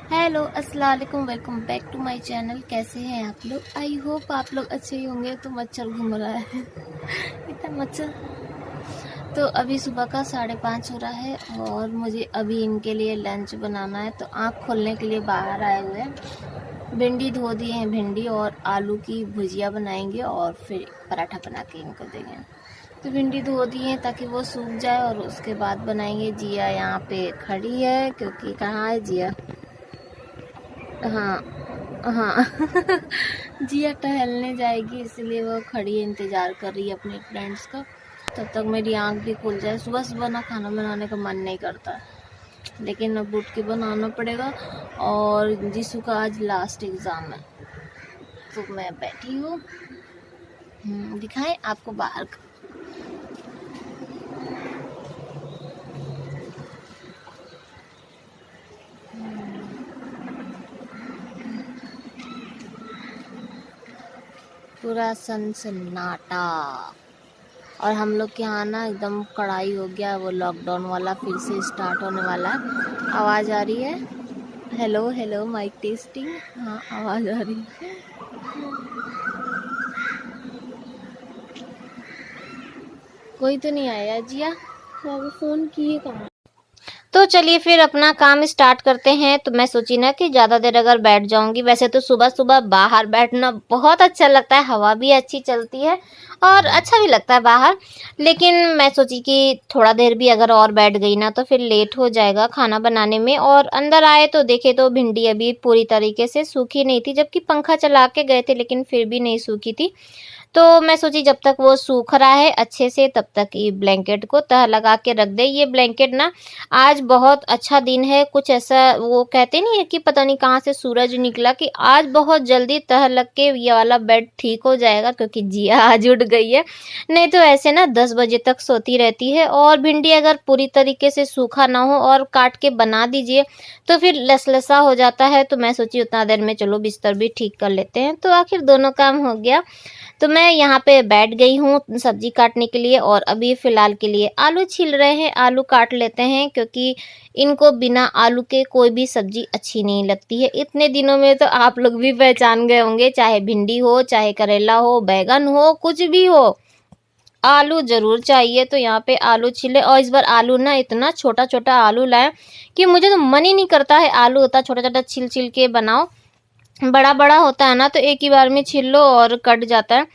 Hello अस्सलाम वालेकुम, welcome back to my channel. कैसे हैं आप लोग? आई होप आप लोग अच्छे ही होंगे। तो मच्छर घूम रहा है इतना मच्छर। तो अभी सुबह का 5:30 हो रहा है और मुझे अभी इनके लिए लंच बनाना है। तो आँख खोलने के लिए बाहर आए हुए हैं। भिंडी धो दिए हैं, भिंडी और आलू की भुजिया बनाएंगे और फिर पराठा बना के इनको देंगे। तो भिंडी धो दी है ताकि वो सूख जाए और उसके बाद बनाएंगे। जिया यहाँ पे खड़ी है क्योंकि कहाँ है जिया? हाँ हाँ जिया टहलने जाएगी इसलिए वो खड़ी है, इंतज़ार कर रही है अपने फ्रेंड्स का। तब तक मेरी आँख भी खुल जाए। सुबह सुबह ना खाना बनाने का मन नहीं करता है, लेकिन अब उठ के बनाना पड़ेगा। और जीसू का आज लास्ट एग्ज़ाम है तो मैं बैठी हूँ। दिखाएं आपको बाहर का। पूरा सन्नाटा। और हम लोग के यहाँ ना एकदम कड़ाई हो गया, वो लॉकडाउन वाला फिर से स्टार्ट होने वाला है। आवाज़ आ रही है? Hello hello, mic testing. हाँ, आवाज़ आ रही है। कोई तो नहीं आया जिया? फ़ोन किए कहाँ? तो चलिए फिर अपना काम स्टार्ट करते हैं। तो मैं सोची ना कि ज़्यादा देर अगर बैठ जाऊंगी, वैसे तो सुबह सुबह बाहर बैठना बहुत अच्छा लगता है, हवा भी अच्छी चलती है और अच्छा भी लगता है बाहर। लेकिन मैं सोची कि थोड़ा देर भी अगर और बैठ गई ना तो फिर लेट हो जाएगा खाना बनाने में। और अंदर आए तो देखे तो भिंडी अभी पूरी तरीके से सूखी नहीं थी, जबकि पंखा चला के गए थे लेकिन फिर भी नहीं सूखी थी। तो मैं सोची जब तक वो सूख रहा है अच्छे से तब तक ये ब्लैंकेट को तह लगा के रख दे। ये ब्लैंकेट ना आज बहुत अच्छा दिन है, कुछ ऐसा वो कहते नहीं है कि पता नहीं कहाँ से सूरज निकला कि आज बहुत जल्दी तह लग के ये वाला बेड ठीक हो जाएगा, क्योंकि जिया आज उठ गई है। नहीं तो ऐसे ना 10 बजे तक सोती रहती है। और भिंडी अगर पूरी तरीके से सूखा ना हो और काट के बना दीजिए तो फिर लसलसा हो जाता है। तो मैं सोची उतना देर में चलो बिस्तर भी ठीक कर लेते हैं। तो आखिर दोनों काम हो गया। तो मैं यहाँ पे बैठ गई हूँ सब्जी काटने के लिए और अभी फ़िलहाल के लिए आलू छील रहे हैं। आलू काट लेते हैं क्योंकि इनको बिना आलू के कोई भी सब्जी अच्छी नहीं लगती है। इतने दिनों में तो आप लोग भी पहचान गए होंगे, चाहे भिंडी हो, चाहे करेला हो, बैगन हो, कुछ भी हो, आलू ज़रूर चाहिए। तो यहाँ पे आलू छीले और इस बार आलू ना इतना छोटा छोटा आलू लाए कि मुझे तो मन ही नहीं करता है आलू इतना छोटा छोटा छील छील के बनाओ। बड़ा बड़ा होता है ना तो एक ही बार में छील लो और कट जाता है।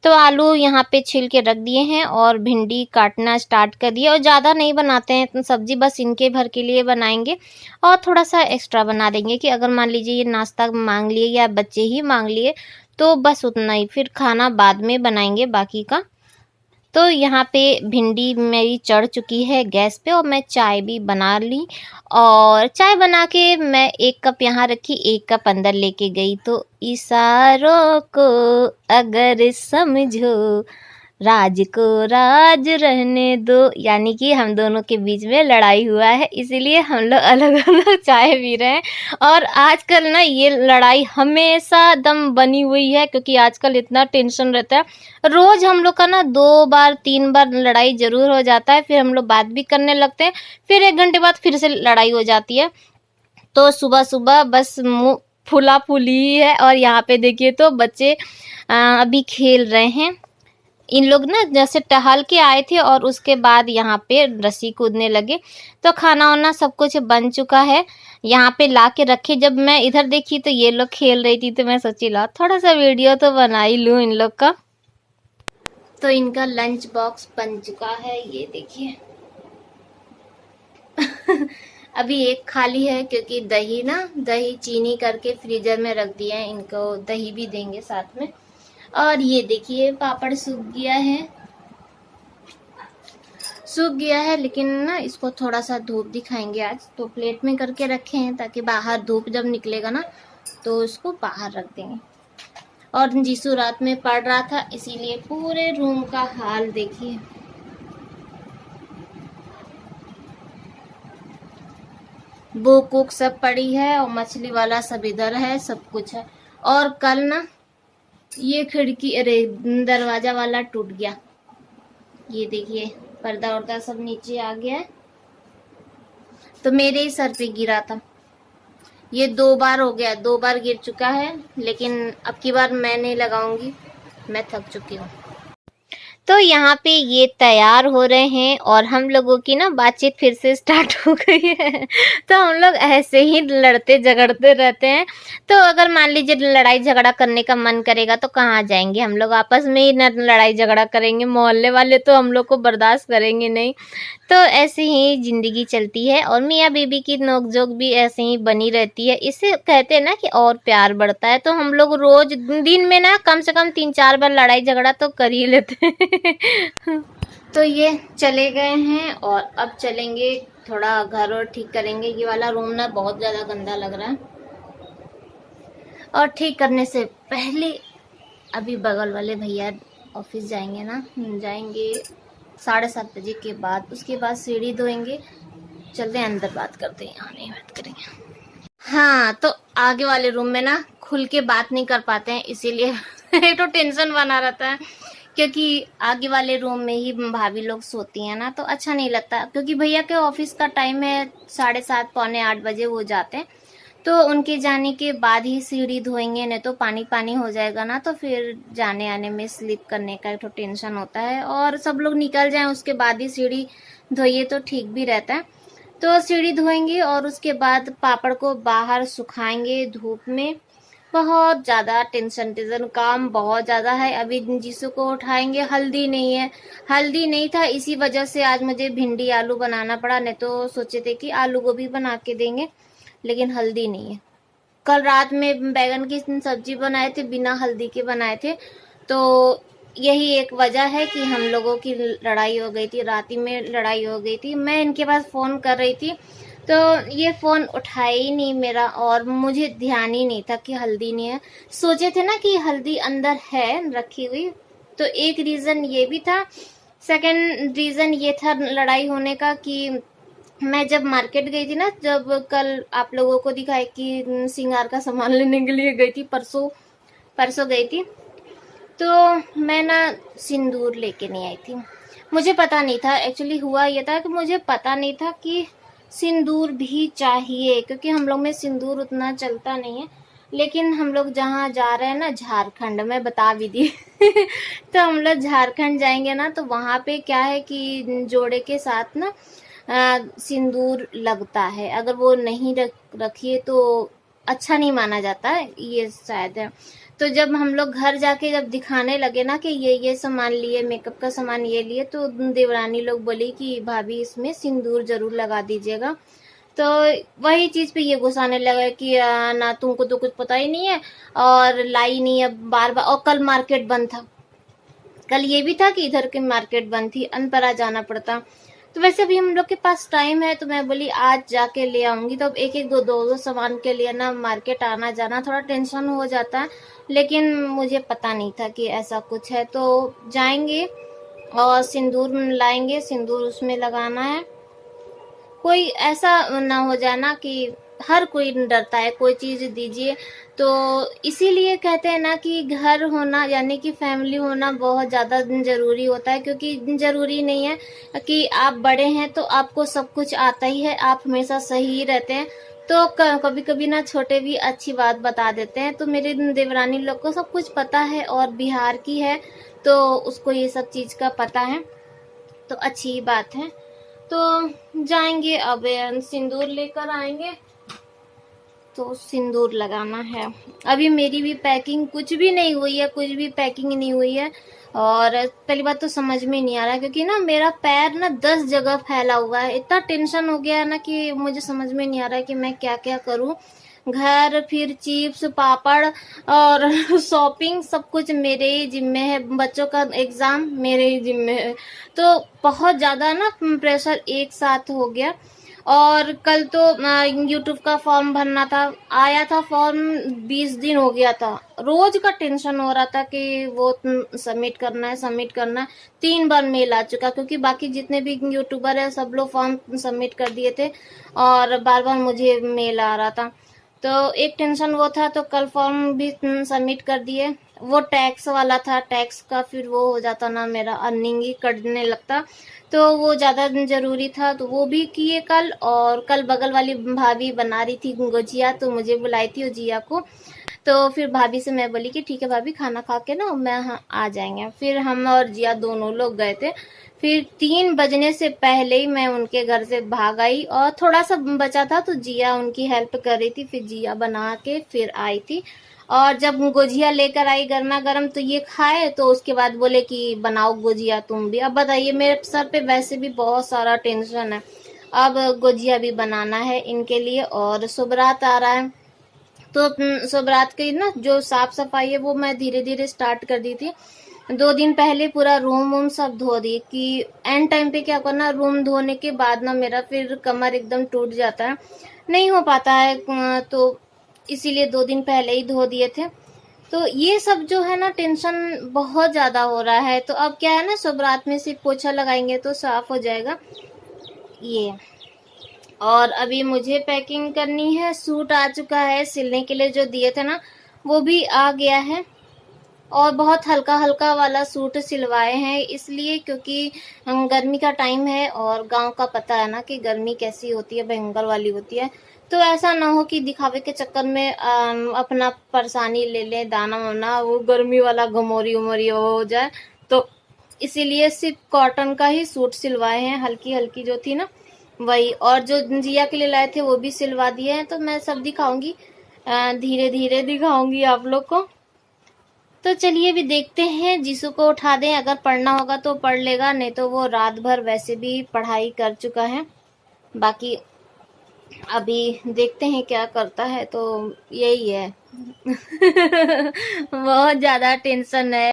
तो आलू यहाँ पे छील के रख दिए हैं और भिंडी काटना स्टार्ट कर दिया। और ज़्यादा नहीं बनाते हैं तो सब्जी, बस इनके भर के लिए बनाएंगे और थोड़ा सा एक्स्ट्रा बना देंगे कि अगर मान लीजिए ये नाश्ता मांग लिए या बच्चे ही मांग लिए तो बस उतना ही, फिर खाना बाद में बनाएंगे बाकी का। तो यहाँ पे भिंडी मेरी चढ़ चुकी है गैस पे और मैं चाय भी बना ली। और चाय बना के मैं 1 कप यहाँ रखी, 1 कप अंदर लेके गई। तो इशारों को अगर समझो, राज को राज रहने दो, यानी कि हम दोनों के बीच में लड़ाई हुआ है इसलिए हम लोग अलग अलग चाय पी रहे हैं। और आजकल ना ये लड़ाई हमेशा दम बनी हुई है क्योंकि आजकल इतना टेंशन रहता है। रोज हम लोग का ना 2 बार 3 बार लड़ाई जरूर हो जाता है, फिर हम लोग बात भी करने लगते हैं, फिर 1 घंटे बाद फिर से लड़ाई हो जाती है। तो सुबह सुबह बस मुँह फुला फुली ही है। और यहाँ पे देखिए तो बच्चे अभी खेल रहे हैं। इन लोग ना जैसे टहल के आए थे और उसके बाद यहाँ पे रस्सी कूदने लगे। तो खाना वाना सब कुछ बन चुका है, यहाँ पे ला के रखे। जब मैं इधर देखी तो ये लोग खेल रही थी तो मैं सोची ला थोड़ा सा वीडियो तो बना ही लूँ इन लोग का। तो इनका लंच बॉक्स बन चुका है, ये देखिए अभी एक खाली है क्योंकि दही चीनी करके फ्रीजर में रख दिया है, इनको दही भी देंगे साथ में। और ये देखिए पापड़ सूख गया है लेकिन ना इसको थोड़ा सा धूप दिखाएंगे आज। तो प्लेट में करके रखे हैं ताकि बाहर धूप जब निकलेगा ना तो इसको बाहर रख देंगे। और जीसू रात में पढ़ रहा था इसीलिए पूरे रूम का हाल देखिए। बुक वुक सब पड़ी है और मछली वाला सब इधर है, सब कुछ है। और कल ना ये खिड़की, अरे दरवाजा वाला टूट गया, ये देखिए पर्दा वर्दा सब नीचे आ गया है। तो मेरे ही सर पे गिरा था। ये 2 बार हो गया, 2 बार गिर चुका है, लेकिन अब की बार मैं नहीं लगाऊंगी, मैं थक चुकी हूँ। तो यहाँ पे ये तैयार हो रहे हैं और हम लोगों की ना बातचीत फिर से स्टार्ट हो गई है। तो हम लोग ऐसे ही लड़ते झगड़ते रहते हैं। तो अगर मान लीजिए लड़ाई झगड़ा करने का मन करेगा तो कहाँ जाएंगे, हम लोग आपस में ही ना लड़ाई झगड़ा करेंगे, मोहल्ले वाले तो हम लोग को बर्दाश्त करेंगे नहीं। तो ऐसे ही ज़िंदगी चलती है और मियाँ बीवी की नोक-झोंक भी ऐसे ही बनी रहती है। इससे कहते हैं ना कि और प्यार बढ़ता है। तो हम लोग रोज़ दिन में ना कम से कम 3-4 बार लड़ाई झगड़ा तो कर ही लेते हैं। तो ये चले गए हैं और अब चलेंगे थोड़ा घर और ठीक करेंगे। ये वाला रूम ना बहुत ज़्यादा गंदा लग रहा है। और ठीक करने से पहले अभी बगल वाले भैया ऑफिस जाएंगे ना, जाएंगे 7:30 बजे के बाद। उसके बाद सीढ़ी धोएंगे। चलते हैं अंदर, बात करते हैं, यहाँ नहीं बात करेंगे। हाँ, तो आगे वाले रूम में ना खुल के बात नहीं कर पाते हैं, इसीलिए एक तो टेंशन बना रहता है, क्योंकि आगे वाले रूम में ही भाभी लोग सोती हैं ना, तो अच्छा नहीं लगता। क्योंकि भैया के ऑफिस का टाइम है 7:30 पौने 8 बजे वो जाते हैं। तो उनके जाने के बाद ही सीढ़ी धोएंगे, नहीं तो पानी पानी हो जाएगा ना, तो फिर जाने आने में स्लिप करने का एक तो टेंशन होता है। और सब लोग निकल जाएं उसके बाद ही सीढ़ी धोइए तो ठीक भी रहता है। तो सीढ़ी धोएंगे और उसके बाद पापड़ को बाहर सुखाएंगे धूप में। बहुत ज़्यादा टेंशन काम बहुत ज़्यादा है। अभी जीसू को उठाएंगे, हल्दी नहीं है, हल्दी नहीं था, इसी वजह से आज मुझे भिंडी आलू बनाना पड़ा। नहीं तो सोचे थे कि आलू गोभी बना के देंगे, लेकिन हल्दी नहीं है। कल रात में बैगन की सब्जी बनाए थे, बिना हल्दी के बनाए थे। तो यही एक वजह है कि हम लोगों की लड़ाई हो गई थी, रात में लड़ाई हो गई थी। मैं इनके पास फ़ोन कर रही थी तो ये फ़ोन उठाया ही नहीं मेरा, और मुझे ध्यान ही नहीं था कि हल्दी नहीं है। सोचे थे ना कि हल्दी अंदर है रखी हुई, तो एक रीज़न ये भी था। सेकंड रीज़न ये था लड़ाई होने का कि मैं जब मार्केट गई थी ना, जब कल आप लोगों को दिखाई कि सिंगार का सामान लेने के लिए गई थी, परसों गई थी, तो मैं ना सिंदूर लेके नहीं आई थी। मुझे पता नहीं था, एक्चुअली हुआ ये था कि मुझे पता नहीं था कि सिंदूर भी चाहिए, क्योंकि हम लोग में सिंदूर उतना चलता नहीं है। लेकिन हम लोग जहाँ जा रहे हैं ना, झारखंड में बता भी दी तो हम लोग झारखंड जाएंगे ना, तो वहाँ पे क्या है कि जोड़े के साथ ना सिंदूर लगता है। अगर वो नहीं रखिए तो अच्छा नहीं माना जाता है, ये शायद है। तो जब हम लोग घर जाके जब दिखाने लगे ना कि ये सामान लिए, मेकअप का सामान ये लिए, तो देवरानी लोग बोली कि भाभी इसमें सिंदूर जरूर लगा दीजिएगा। तो वही चीज़ पे ये गुस्साने लगा कि ना तुमको तो कुछ पता ही नहीं है और लाई नहीं है बार बार। और कल मार्केट बंद था, कल ये भी था कि इधर की मार्केट बंद थी, अनपरा जाना पड़ता। तो वैसे भी हम लोग के पास टाइम है, तो मैं बोली आज जाके ले आऊंगी। तो अब एक एक दो सामान के लिए ना मार्केट आना जाना थोड़ा टेंशन हो जाता है, लेकिन मुझे पता नहीं था कि ऐसा कुछ है। तो जाएंगे और सिंदूर लाएंगे, सिंदूर उसमें लगाना है। कोई ऐसा ना हो जाए ना कि हर कोई डरता है कोई चीज़ दीजिए, तो इसीलिए कहते हैं ना कि घर होना यानी कि फैमिली होना बहुत ज़्यादा ज़रूरी होता है। क्योंकि ज़रूरी नहीं है कि आप बड़े हैं तो आपको सब कुछ आता ही है, आप हमेशा सही ही रहते हैं। तो कभी कभी ना छोटे भी अच्छी बात बता देते हैं। तो मेरे देवरानी लोग को सब कुछ पता है, और बिहार की है तो उसको ये सब चीज़ का पता है, तो अच्छी बात है। तो जाएंगे, अब सिंदूर लेकर आएंगे, तो सिंदूर लगाना है। अभी मेरी भी पैकिंग कुछ भी नहीं हुई है, कुछ भी पैकिंग नहीं हुई है। और पहली बात तो समझ में नहीं आ रहा है, क्योंकि ना मेरा पैर ना 10 जगह फैला हुआ है। इतना टेंशन हो गया है ना कि मुझे समझ में नहीं आ रहा है कि मैं क्या क्या करूं। घर, फिर चिप्स, पापड़ और शॉपिंग, सब कुछ मेरे ही जिम्मे है। बच्चों का एग्जाम मेरे ही जिम्मे है। तो बहुत ज़्यादा ना प्रेशर एक साथ हो गया। और कल तो यूट्यूब का फॉर्म भरना था, आया था फॉर्म, 20 दिन हो गया था। रोज का टेंशन हो रहा था कि वो सबमिट करना है। 3 बार मेल आ चुका, क्योंकि बाकी जितने भी यूट्यूबर है सब लोग फॉर्म सबमिट कर दिए थे और बार बार मुझे मेल आ रहा था। तो एक टेंशन वो था, तो कल फॉर्म भी सबमिट कर दिए। वो टैक्स वाला था, टैक्स का फिर वो हो जाता ना, मेरा अर्निंग ही कटने लगता, तो वो ज़्यादा ज़रूरी था, तो वो भी किए कल। और कल बगल वाली भाभी बना रही थी गुजिया, तो मुझे बुलाई थी जिया को। तो फिर भाभी से मैं बोली कि ठीक है भाभी, खाना खा के ना मैं आ जाएंगे। फिर हम और जिया दोनों लोग गए थे। फिर 3 बजने से पहले ही मैं उनके घर से भाग आई, और थोड़ा सा बचा था तो जिया उनकी हेल्प कर रही थी। फिर जिया बना के फिर आई थी, और जब गुजिया लेकर आई गर्मा गर्म, तो ये खाए, तो उसके बाद बोले कि बनाओ गुजिया तुम भी। अब बताइए, मेरे सर पे वैसे भी बहुत सारा टेंशन है, अब गुजिया भी बनाना है इनके लिए। और सुबरात आ रहा है, तो सुबरात की ना जो साफ सफाई है वो मैं धीरे धीरे स्टार्ट कर दी थी। 2 दिन पहले पूरा रूम वूम सब धो दिए, कि एंड टाइम पे क्या करना, रूम धोने के बाद ना मेरा फिर कमर एकदम टूट जाता है, नहीं हो पाता है, तो इसीलिए 2 दिन पहले ही धो दिए थे। तो ये सब जो है ना, टेंशन बहुत ज्यादा हो रहा है। तो अब क्या है ना, सुबरात में सिर्फ पोछा लगाएंगे तो साफ हो जाएगा ये। और अभी मुझे पैकिंग करनी है। सूट आ चुका है सिलने के लिए, जो दिए थे ना वो भी आ गया है। और बहुत हल्का हल्का वाला सूट सिलवाए हैं, इसलिए क्योंकि गर्मी का टाइम है, और गांव का पता है ना कि गर्मी कैसी होती है, भयंकर वाली होती है। तो ऐसा ना हो कि दिखावे के चक्कर में अपना परेशानी ले ले, दाना वाना वो गर्मी वाला घमोरी उमोरी हो जाए। तो इसीलिए सिर्फ कॉटन का ही सूट सिलवाए हैं, हल्की हल्की जो थी ना वही। और जो जिया के लिए लाए थे वो भी सिलवा दिए हैं। तो मैं सब दिखाऊंगी, धीरे धीरे दिखाऊंगी आप लोग को। तो चलिए भी देखते हैं, जीसू को उठा दें, अगर पढ़ना होगा तो पढ़ लेगा, नहीं तो वो रात भर वैसे भी पढ़ाई कर चुका है। बाकी अभी देखते हैं क्या करता है, तो यही है। बहुत ज्यादा टेंशन है।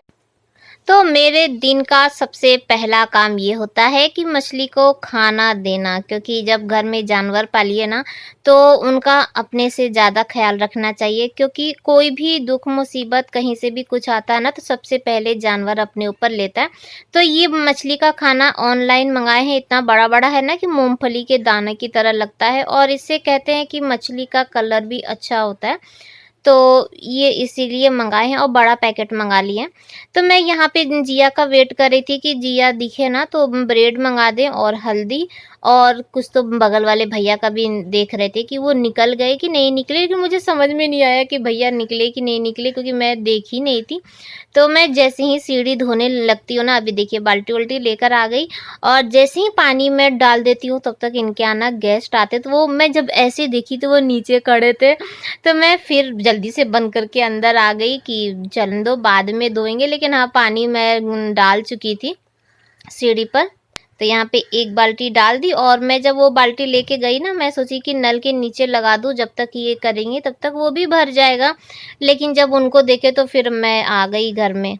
तो मेरे दिन का सबसे पहला काम ये होता है कि मछली को खाना देना, क्योंकि जब घर में जानवर पालिए ना, तो उनका अपने से ज़्यादा ख्याल रखना चाहिए, क्योंकि कोई भी दुख मुसीबत कहीं से भी कुछ आता है ना, तो सबसे पहले जानवर अपने ऊपर लेता है। तो ये मछली का खाना ऑनलाइन मंगाए हैं, इतना बड़ा बड़ा है ना कि मूंगफली के दाने की तरह लगता है, और इससे कहते हैं कि मछली का कलर भी अच्छा होता है। तो ये इसीलिए मंगाए हैं, और बड़ा पैकेट मंगा लिए हैं। तो मैं यहाँ पे जिया का वेट कर रही थी कि जिया दिखे ना तो ब्रेड मंगा दें, और हल्दी, और कुछ तो बगल वाले भैया का भी देख रहे थे कि वो निकल गए कि नहीं निकले, लेकिन मुझे समझ में नहीं आया कि भैया निकले कि नहीं निकले, क्योंकि मैं देखी नहीं थी। तो मैं जैसे ही सीढ़ी धोने लगती हूँ ना, अभी देखिए बाल्टी उल्टी लेकर आ गई, और जैसे ही पानी में डाल देती हूँ तब तक इनके आना गेस्ट आते, तो वो मैं जब ऐसे देखी तो वो नीचे खड़े थे। तो मैं फिर जल्दी से बंद करके अंदर आ गई कि चलन दो बाद में धोएंगे, लेकिन हाँ पानी मैं डाल चुकी थी सीढ़ी पर। तो यहाँ पे एक बाल्टी डाल दी, और मैं जब वो बाल्टी लेके गई ना, मैं सोची कि नल के नीचे लगा दूँ, जब तक ये करेंगे तब तक वो भी भर जाएगा। लेकिन जब उनको देखे तो फिर मैं आ गई घर में।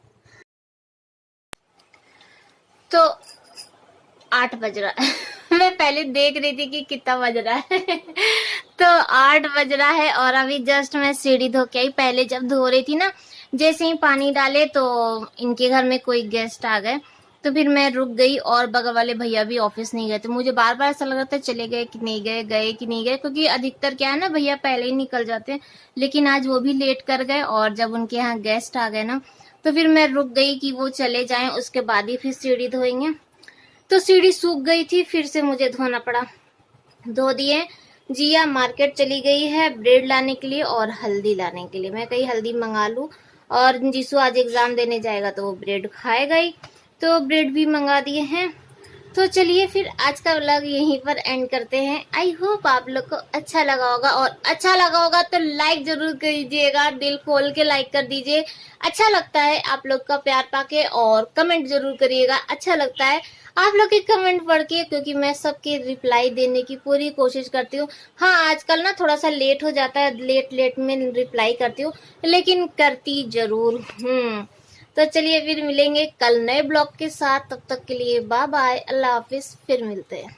तो 8 बज रहा है। मैं पहले देख रही थी कि कितना बज रहा है। तो 8 बज रहा है, और अभी जस्ट मैं सीढ़ी धो के आई। पहले जब धो रही थी ना, जैसे ही पानी डाले तो इनके घर में कोई गेस्ट आ गए, तो फिर मैं रुक गई। और बगल वाले भैया भी ऑफिस नहीं गए थे, मुझे बार बार ऐसा लग रहा था चले गए कि नहीं गए, गए कि नहीं गए, क्योंकि अधिकतर क्या है ना, भैया पहले ही निकल जाते हैं। लेकिन आज वो भी लेट कर गए, और जब उनके यहाँ गेस्ट आ गए ना, तो फिर मैं रुक गई कि वो चले जाएं, उसके बाद ही फिर सीढ़ी धोएंगे। तो सीढ़ी सूख गई थी, फिर से मुझे धोना पड़ा। धो दिए। जिया मार्केट चली गई है ब्रेड लाने के लिए और हल्दी लाने के लिए। मैं कहीं हल्दी मंगा लूं, और जीसू आज एग्जाम देने जाएगा तो वो ब्रेड खाएगा ही, तो ब्रेड भी मंगा दिए हैं। तो चलिए फिर आज का व्लॉग यहीं पर एंड करते हैं। आई होप आप लोग को अच्छा लगा होगा, और अच्छा लगा होगा तो लाइक जरूर कीजिएगा, दिल खोल के लाइक कर दीजिए। अच्छा लगता है आप लोग का प्यार पाके, और कमेंट जरूर करिएगा, अच्छा लगता है आप लोग के कमेंट पढ़ के, क्योंकि मैं सबके रिप्लाई देने की पूरी कोशिश करती हूँ। हाँ आजकल ना थोड़ा सा लेट हो जाता है, लेट में रिप्लाई करती हूँ, लेकिन करती जरूर हूँ। तो चलिए फिर मिलेंगे कल नए ब्लॉग के साथ, तब तक के लिए बाय बाय, अल्लाह हाफिज, फिर मिलते हैं।